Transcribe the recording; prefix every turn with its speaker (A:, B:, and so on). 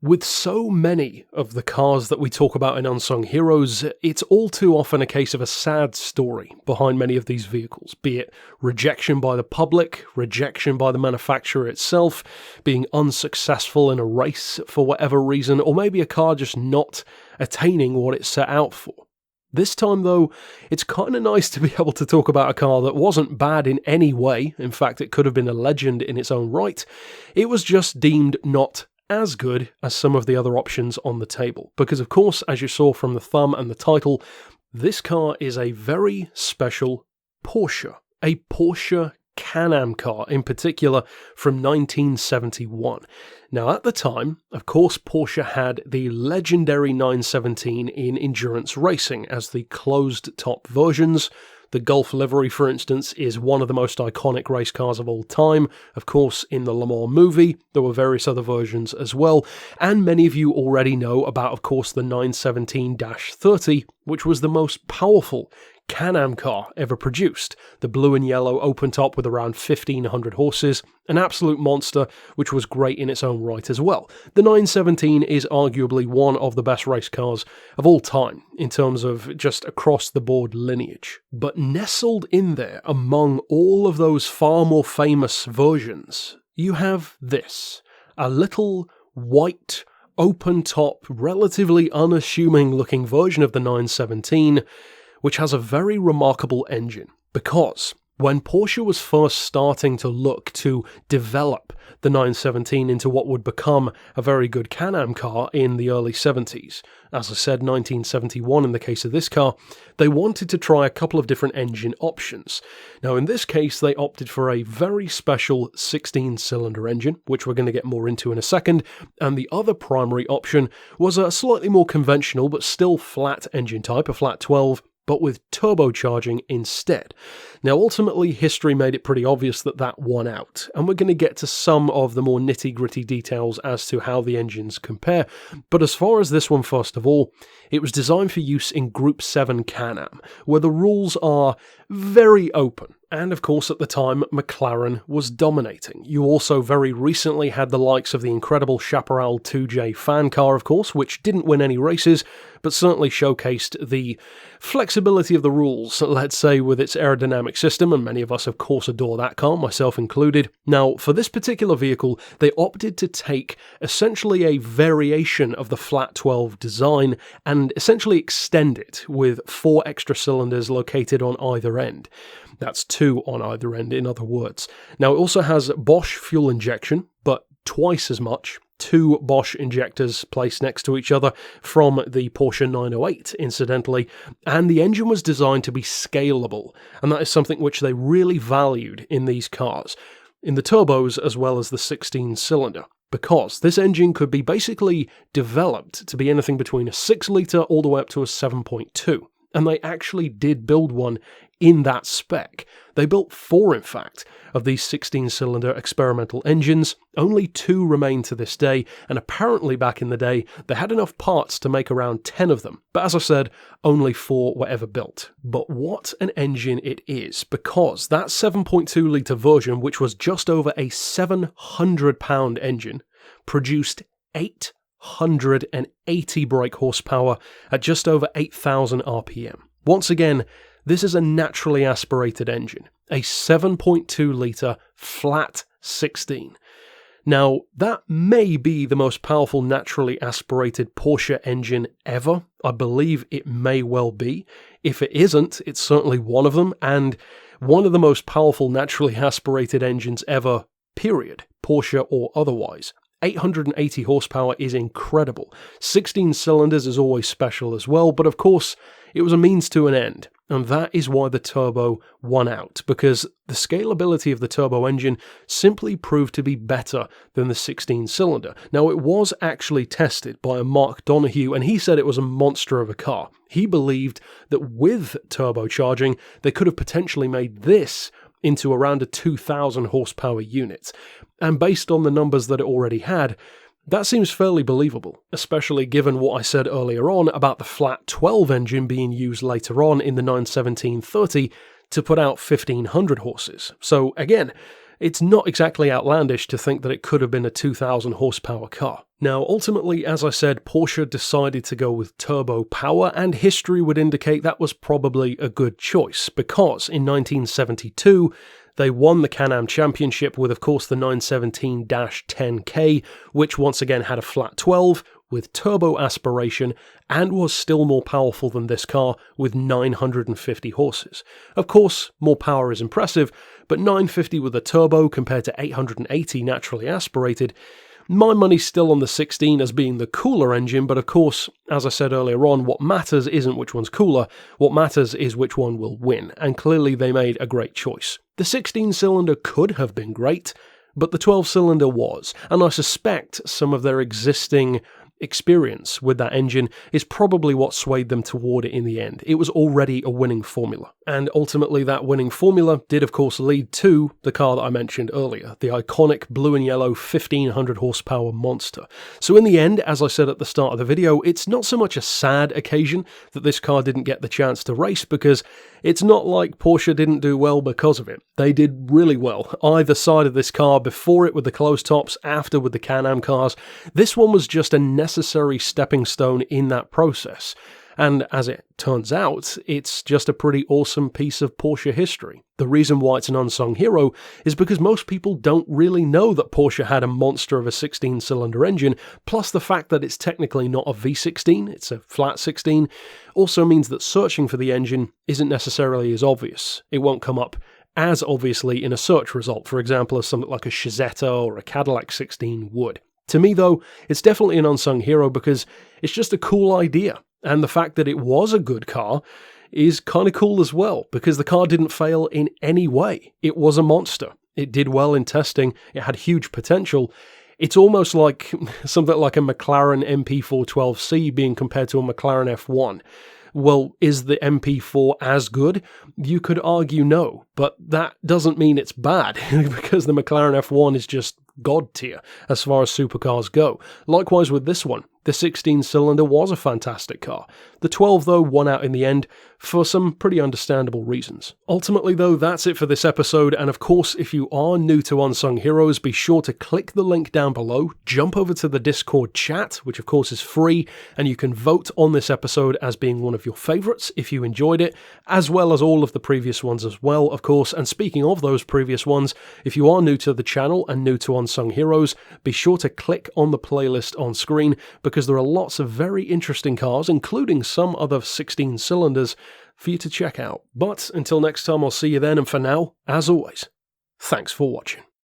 A: With so many of the cars that we talk about in Unsung Heroes, it's all too often a case of a sad story behind many of these vehicles, be it rejection by the public, rejection by the manufacturer itself, being unsuccessful in a race for whatever reason, or maybe a car just not attaining what it set out for. This time though, it's kind of nice to be able to talk about a car that wasn't bad in any way. In fact, it could have been a legend in its own right. It was just deemed not as good as some of the other options on the table. Because of course, as you saw from the thumb and the title, this car is a very special Porsche. A Porsche Can-Am car, in particular from 1971. Now at the time, of course, Porsche had the legendary 917 in endurance racing as the closed-top versions. The Gulf livery, for instance, is one of the most iconic race cars of all time. Of course, in the Le Mans movie, there were various other versions as well. And many of you already know about, of course, the 917-30, which was the most powerful Can-Am car ever produced. The blue and yellow open top with around 1,500 horses. An absolute monster, which was great in its own right as well. The 917 is arguably one of the best race cars of all time, in terms of just across-the-board lineage. But nestled in there, among all of those far more famous versions, you have this. A little white, open-top, relatively unassuming-looking version of the 917, which has a very remarkable engine, because when Porsche was first starting to look to develop the 917 into what would become a very good Can-Am car in the early 70s, as I said, 1971 in the case of this car, they wanted to try a couple of different engine options. Now in this case, they opted for a very special 16-cylinder engine, which we're going to get more into in a second, and the other primary option was a slightly more conventional but still flat engine type, a flat 12, but with turbocharging instead. Now ultimately, history made it pretty obvious that that won out, and we're going to get to some of the more nitty-gritty details as to how the engines compare, but as far as this one, first of all, it was designed for use in Group 7 Can-Am, where the rules are very open. And of course at the time, McLaren was dominating. You also very recently had the likes of the incredible Chaparral 2J fan car, of course, which didn't win any races, but certainly showcased the flexibility of the rules, let's say, with its aerodynamic system, and many of us of course adore that car, myself included. Now, for this particular vehicle, they opted to take essentially a variation of the flat 12 design and essentially extend it with 4 extra cylinders located on either end. That's 2 on either end, in other words. Now, it also has Bosch fuel injection, but twice as much. 2 Bosch injectors placed next to each other from the Porsche 908, incidentally, and the engine was designed to be scalable, and that is something which they really valued in these cars, in the turbos as well as the 16-cylinder. Because this engine could be basically developed to be anything between a 6-litre all the way up to a 7.2. And they actually did build one in that spec. They built 4, in fact, of these 16-cylinder experimental engines. Only 2 remain to this day, and apparently back in the day, they had enough parts to make around 10 of them. But as I said, only 4 were ever built. But what an engine it is, because that 7.2-litre version, which was just over a 700-pound engine, produced 880 brake horsepower at just over 8,000 RPM. Once again, this is a naturally aspirated engine, a 7.2-litre flat 16. Now, that may be the most powerful naturally aspirated Porsche engine ever. I believe it may well be. If it isn't, it's certainly one of them, and one of the most powerful naturally aspirated engines ever, period, Porsche or otherwise. 880 horsepower is incredible. 16 cylinders is always special as well, but of course, it was a means to an end. And that is why the turbo won out, because the scalability of the turbo engine simply proved to be better than the 16-cylinder. Now, it was actually tested by a Mark Donohue, and he said it was a monster of a car. He believed that with turbocharging, they could have potentially made this into around a 2,000 horsepower unit. And based on the numbers that it already had, that seems fairly believable, especially given what I said earlier on about the flat 12 engine being used later on in the 917-30 to put out 1,500 horses. So again, it's not exactly outlandish to think that it could have been a 2,000 horsepower car. Now, ultimately, as I said, Porsche decided to go with turbo power, and history would indicate that was probably a good choice, because in 1972, they won the Can-Am Championship with, of course, the 917-10K, which once again had a flat 12 with turbo aspiration and was still more powerful than this car with 950 horses. Of course, more power is impressive, but 950 with a turbo compared to 880 naturally aspirated, my money's still on the 16 as being the cooler engine, but of course, as I said earlier on, what matters isn't which one's cooler, what matters is which one will win, and clearly they made a great choice. The 16-cylinder could have been great, but the 12-cylinder was, and I suspect some of their existing experience with that engine is probably what swayed them toward it in the end. It was already a winning formula. And ultimately that winning formula did of course lead to the car that I mentioned earlier, the iconic blue and yellow 1500 horsepower monster. So in the end, as I said at the start of the video, it's not so much a sad occasion that this car didn't get the chance to race, because it's not like Porsche didn't do well because of it. They did really well. Either side of this car, before it with the closed tops, after with the Can-Am cars. This one was just a necessary stepping stone in that process. And as it turns out, it's just a pretty awesome piece of Porsche history. The reason why it's an unsung hero is because most people don't really know that Porsche had a monster of a 16-cylinder engine, plus the fact that it's technically not a V16, it's a flat 16, also means that searching for the engine isn't necessarily as obvious. It won't come up as obviously in a search result, for example, as something like a Chizetta or a Cadillac 16 would. To me, though, it's definitely an unsung hero because it's just a cool idea. And the fact that it was a good car is kind of cool as well, because the car didn't fail in any way. It was a monster. It did well in testing. It had huge potential. It's almost like something like a McLaren MP412C being compared to a McLaren F1. Well, is the MP4 as good? You could argue no, but that doesn't mean it's bad, because the McLaren F1 is just god tier as far as supercars go. Likewise with this one. The 16-cylinder was a fantastic car. The 12, though, won out in the end for some pretty understandable reasons. Ultimately, though, that's it for this episode, and of course, if you are new to Unsung Heroes, be sure to click the link down below, jump over to the Discord chat, which of course is free, and you can vote on this episode as being one of your favourites if you enjoyed it, as well as all of the previous ones as well, of course. And speaking of those previous ones, if you are new to the channel and new to Unsung Heroes, be sure to click on the playlist on screen, because there are lots of very interesting cars, including some other 16-cylinders, for you to check out. But until next time, I'll see you then, and for now, as always, thanks for watching.